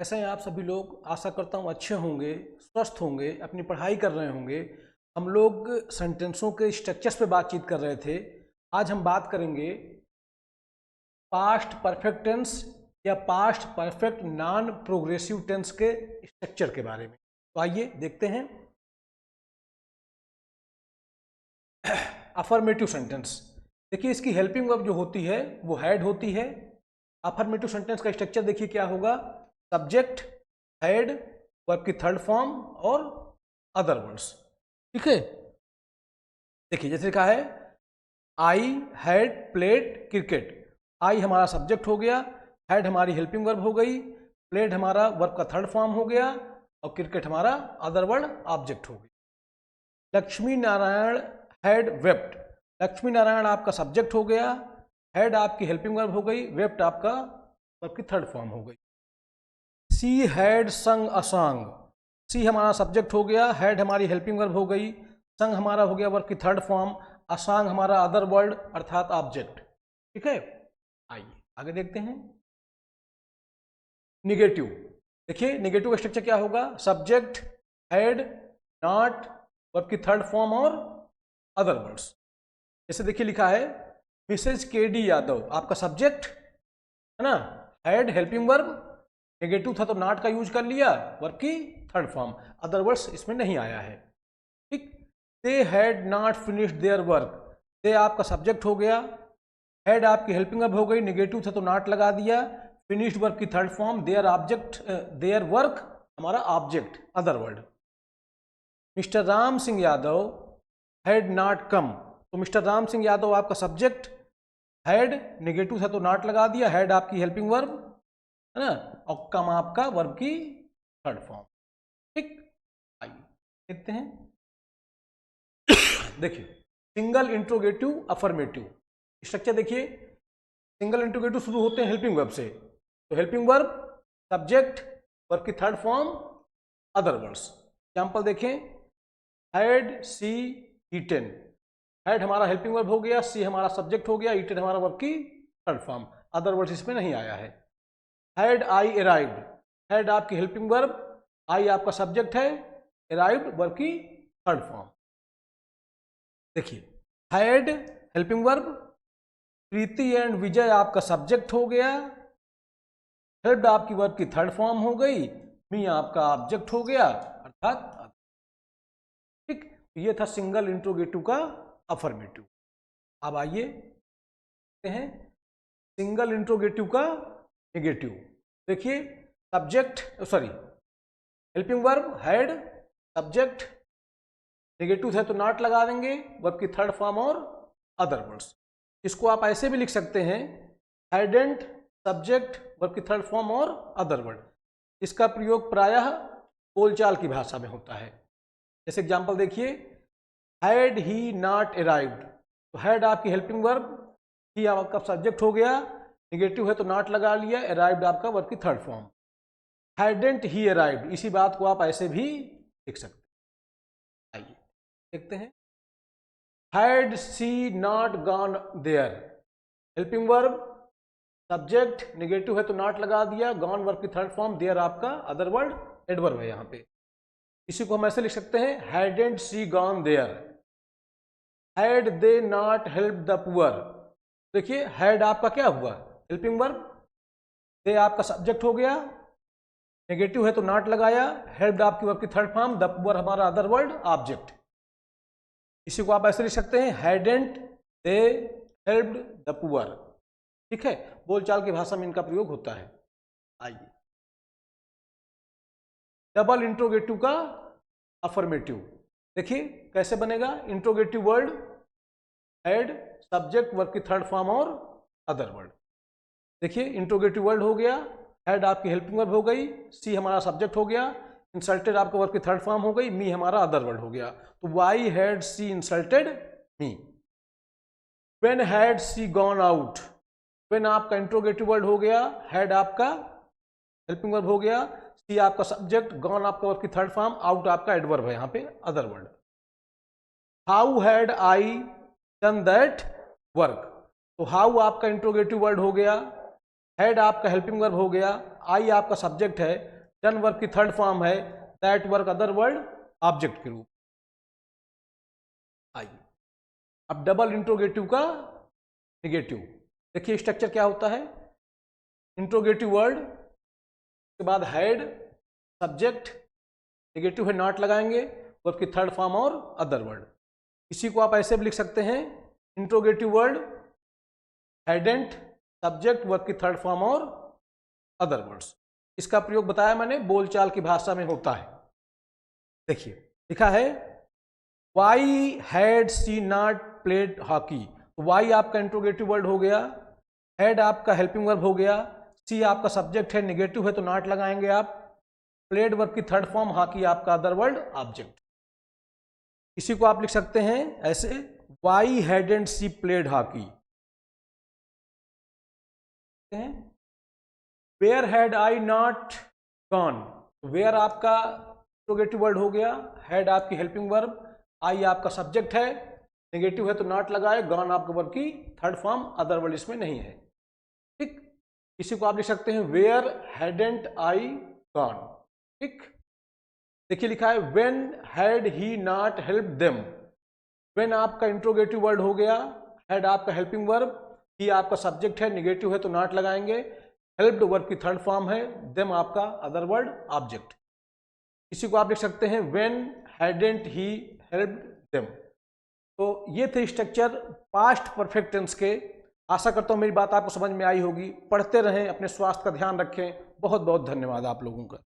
कैसे हैं आप सभी लोग। आशा करता हूँ अच्छे होंगे, स्वस्थ होंगे, अपनी पढ़ाई कर रहे होंगे। हम लोग सेंटेंसों के स्ट्रक्चर्स पे बातचीत कर रहे थे। आज हम बात करेंगे पास्ट परफेक्ट टेंस या past perfect non progressive tense के स्ट्रक्चर के बारे में। तो आइए देखते हैं। अफर्मेटिव सेंटेंस, देखिए इसकी हेल्पिंग वर्ब जो होती है वो हैड होती है। अफर्मेटिव सेंटेंस का स्ट्रक्चर देखिए क्या होगा। सब्जेक्ट, हैड, वर्ब की थर्ड फॉर्म और अदर वर्ड्स। ठीक है, देखिए जैसे कहा है आई हैड प्लेड क्रिकेट। आई हमारा सब्जेक्ट हो गया, हैड हमारी हेल्पिंग वर्ब हो गई, प्लेड हमारा वर्ब का थर्ड फॉर्म हो गया और क्रिकेट हमारा अदर वर्ड ऑब्जेक्ट हो गया। Lakshmi Narayan had wept. लक्ष्मी नारायण आपका सब्जेक्ट हो गया, हैड आपकी हेल्पिंग वर्ब हो गई, वेप्ट आपका वर्ब की थर्ड फॉर्म हो गई। सी हैड संग अ सॉन्ग। सी हमारा सब्जेक्ट हो गया, हैड हमारी हेल्पिंग वर्ब हो गई, संग हमारा हो गया वर्ब की थर्ड फॉर्म, अ सॉन्ग हमारा अदर वर्ड अर्थात ऑब्जेक्ट। ठीक है, आइए आगे देखते हैं। निगेटिव, देखिए निगेटिव का स्ट्रक्चर क्या होगा। सब्जेक्ट, हैड, नॉट, वर्ब की थर्ड फॉर्म और अदर वर्ड्स। जैसे देखिए लिखा है मिसेज के डी यादव, आपका सब्जेक्ट है ना, हैड हेल्पिंग वर्ब, नेगेटिव था तो नॉट का यूज कर लिया, वर्ब की थर्ड फॉर्म, अदर वर्ड्स इसमें नहीं आया है। ठीक, they had not finished their work. They आपका सब्जेक्ट हो गया, हैड आपकी हेल्पिंग वर्ब हो गई, नेगेटिव था तो नॉट लगा दिया, फिनिश्ड वर्ब की third form, their object, their work हमारा object other word. Mr Ram Singh Yadav had not come. तो मिस्टर राम सिंह यादव आपका सब्जेक्ट, हैड नेगेटिव था तो नॉट लगा दिया, हैड आपकी हेल्पिंग वर्ब है ना, और कम आपका वर्ब की थर्ड फॉर्म। ठीक, आइए देखते हैं। देखिए सिंगल इंट्रोगेटिव अफर्मेटिव स्ट्रक्चर, देखिए सिंगल इंट्रोगेटिव शुरू होते हैं हेल्पिंग वर्ब से। तो हेल्पिंग वर्ब, सब्जेक्ट, वर्ब की third form, other words. Example देखें, हैड सी ईटन। हैड हमारा हेल्पिंग वर्ब हो गया, सी हमारा सब्जेक्ट हो गया, ईटन हमारा वर्ब की थर्ड फॉर्म, अदर वर्ड्स इसमें नहीं आया है। Had I arrived. हैड आपकी हेल्पिंग वर्ब, आई आपका सब्जेक्ट है, अराइव्ड वर्ब की थर्ड फॉर्म। देखिए had helping verb, Preeti and Vijay आपका सब्जेक्ट हो गया, हेल्प्ड आपकी वर्ब की थर्ड फॉर्म हो गई, मी आपका ऑब्जेक्ट हो गया अर्थात। ठीक, ये था सिंगल इंट्रोगेटिव का अफर्मेटिव। अब आइए देखते हैं सिंगल इंट्रोगेटिव का नेगेटिव। देखिए subject, sorry, helping verb had, subject, negative है तो नॉट लगा देंगे, वर्ब की थर्ड फॉर्म और अदर वर्ड्स। इसको आप ऐसे भी लिख सकते हैं, हैडेंट, सब्जेक्ट, वर्ब की थर्ड फॉर्म और अदर वर्ड। इसका प्रयोग प्रायः बोलचाल की भाषा में होता है। जैसे एग्जांपल देखिए, हैड ही नॉट अराइव्ड। तो हैड आपकी हेल्पिंग वर्ब, ही आपका सब्जेक्ट हो गया, नेगेटिव है तो नॉट लगा लिया, अराइव्ड आपका वर्ब की थर्ड फॉर्म। हैडेंट ही अराइव्ड, इसी बात को आप ऐसे भी लिख सकते हैं। आइए देखते हैं। Had she not gone there. Helping verb, subject, negative है तो नॉट लगा दिया, गॉन वर्ब की थर्ड फॉर्म, देयर आपका अदर वर्ड एडवर्ब है यहाँ पे। इसी को हम ऐसे लिख सकते हैं, hadn't she gone there. Had they not help the poor. देखिए हैड आपका क्या हुआ, हेल्पिंग वर्ब, दे आपका सब्जेक्ट हो गया, नेगेटिव है तो नॉट लगाया, हेल्प्ड आपकी वर्ब की थर्ड फॉर्म, द पुअर हमारा अदर वर्ड ऑब्जेक्ट। इसी को आप ऐसे लिख सकते हैं, hadn't they helped the poor. ठीक है, बोलचाल की भाषा में इनका प्रयोग होता है। आइए डबल इंट्रोगेटिव का अफर्मेटिव, देखिए कैसे बनेगा। Interrogative word, had, subject, verb की थर्ड फॉर्म और अदर वर्ड। देखिए इंट्रोगेटिव वर्ड हो गया, हैड आपकी हेल्पिंग वर्ब हो गई, सी हमारा सब्जेक्ट हो गया, इंसल्टेड आपका वर्ब की थर्ड फॉर्म हो गई, मी हमारा अदर वर्ड हो गया। तो why had she insulted me. When had she gone out. When आपका इंट्रोगेटिव वर्ड हो गया, हैड आपका हेल्पिंग वर्ब हो गया, सी आपका सब्जेक्ट, गॉन आपका वर्ब की थर्ड फॉर्म, आउट आपका एडवर्ब है यहाँ पे other word. How had I done that work. तो हाउ आपका इंट्रोगेटिव वर्ड हो गया, हैड आपका हेल्पिंग वर्ब हो गया, आई आपका सब्जेक्ट है, डन वर्ब की थर्ड फॉर्म है, that work other word object के रूप। आइए अब डबल इंट्रोगेटिव का निगेटिव देखिए स्ट्रक्चर क्या होता है। इंट्रोगेटिव वर्ड के बाद हैड सब्जेक्ट, निगेटिव है नॉट लगाएंगे, वर्ब की थर्ड फॉर्म और अदर वर्ड। इसी को आप ऐसे भी लिख सकते हैं, interrogative word hadn't subject verb की थर्ड फॉर्म और अदर वर्ड्स। इसका प्रयोग बताया मैंने बोलचाल की भाषा में होता है। देखिए लिखा है why had she not played hockey. Why आपका इंट्रोगेटिव वर्ड हो गया, हैड आपका हेल्पिंग वर्ब हो गया, सी आपका सब्जेक्ट है, निगेटिव है तो नॉट लगाएंगे आप, प्लेड वर्ब की थर्ड फॉर्म, हॉकी आपका अदर वर्ड ऑब्जेक्ट। इसी को आप लिख सकते हैं ऐसे, why hadn't she played hockey. Where had I not gone. Where आपका इंट्रोगेटिव वर्ड हो गया, हैड आपकी हेल्पिंग वर्ब, आई आपका सब्जेक्ट है, नेगेटिव है तो नॉट लगाए, गॉन आपके वर्ब की थर्ड फॉर्म, अदर वर्ड इसमें नहीं है। ठीक, इसी को आप लिख सकते हैं वेयर हैडेंट आई गॉन। ठीक, देखिए लिखा है when had he not help them. When आपका इंट्रोगेटिव वर्ड हो गया, हैड आपका हेल्पिंग वर्ब, ही आपका सब्जेक्ट है, नेगेटिव है तो नॉट लगाएंगे, हेल्प्ड वर्ब की थर्ड फॉर्म है, देम आपका अदर वर्ड ऑब्जेक्ट। इसी को आप लिख सकते हैं when hadn't he helped them. तो ये थे स्ट्रक्चर पास्ट परफेक्ट टेंस के। आशा करता हूँ मेरी बात आपको समझ में आई होगी। पढ़ते रहें, अपने स्वास्थ्य का ध्यान रखें। बहुत बहुत धन्यवाद आप लोगों का।